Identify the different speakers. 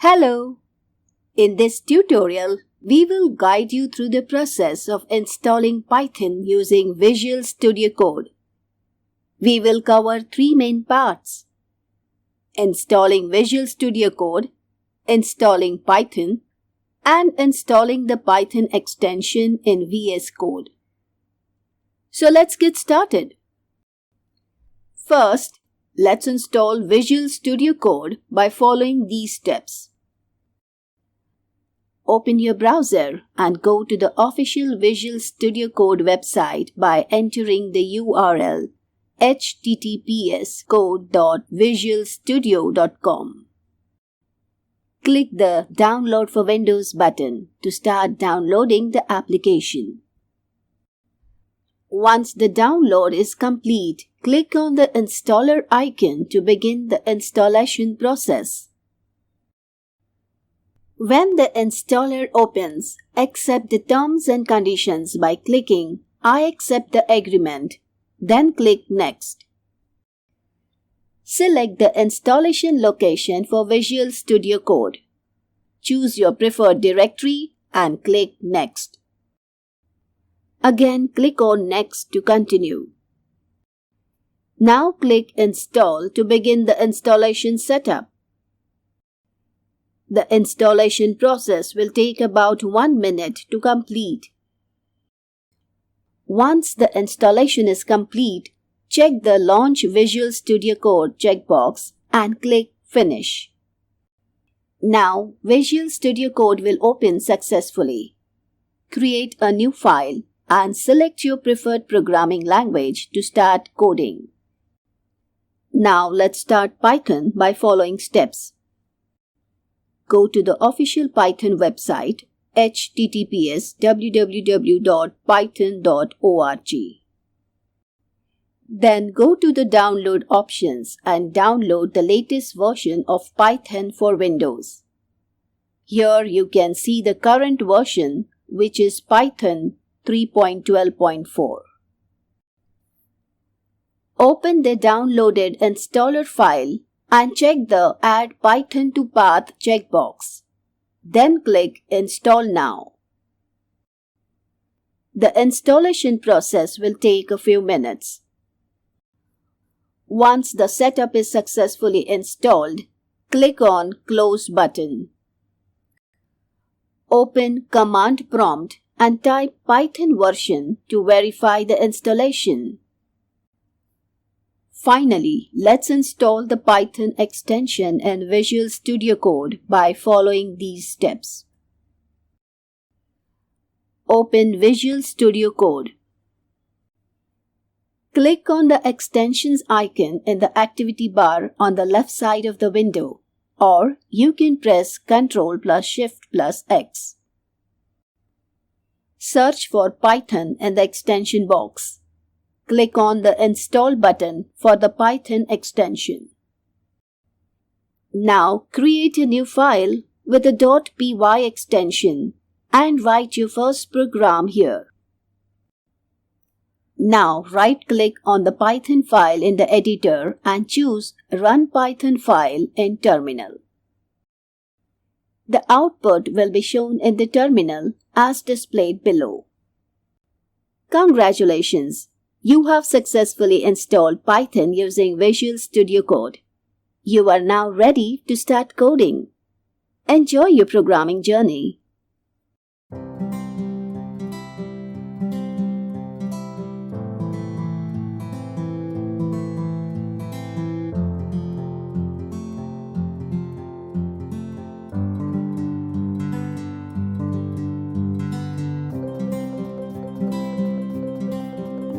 Speaker 1: Hello! In this tutorial, we will guide you through the process of installing Python using Visual Studio Code. We will cover three main parts: installing Visual Studio Code, installing Python, and installing the Python extension in VS Code. So let's get started. First, let's install Visual Studio Code by following these steps. Open your browser and go to the official Visual Studio Code website by entering the URL https://code.visualstudio.com. Click the Download for Windows button to start downloading the application. Once the download is complete, click on the installer icon to begin the installation process. When the installer opens, accept the terms and conditions by clicking I accept the agreement, then click Next. Select the installation location for Visual Studio Code. Choose your preferred directory and click Next. Again, click on Next to continue. Now click Install to begin the installation setup. The installation process will take about 1 minute to complete. Once the installation is complete, check the Launch Visual Studio Code checkbox and click Finish. Now, Visual Studio Code will open successfully. Create a new file and select your preferred programming language to start coding. Now let's start Python by following steps. Go to the official Python website https://www.python.org. Then go to the download options and download the latest version of Python for Windows. Here you can see the current version, which is Python 3.12.4. Open the downloaded installer file and check the Add Python to Path checkbox. Then click Install Now. The installation process will take a few minutes. Once the setup is successfully installed, click on Close button. Open Command Prompt and type Python version to verify the installation. Finally, let's install the Python extension in Visual Studio Code by following these steps. Open Visual Studio Code. Click on the extensions icon in the activity bar on the left side of the window, or you can press Ctrl+Shift+X. Search for Python in the extension box. Click on the Install button for the Python extension. Now create a new file with a .py extension and write your first program here. Now right-click on the Python file in the editor and choose Run Python File in Terminal. The output will be shown in the terminal as displayed below. Congratulations! You have successfully installed Python using Visual Studio Code. You are now ready to start coding. Enjoy your programming journey.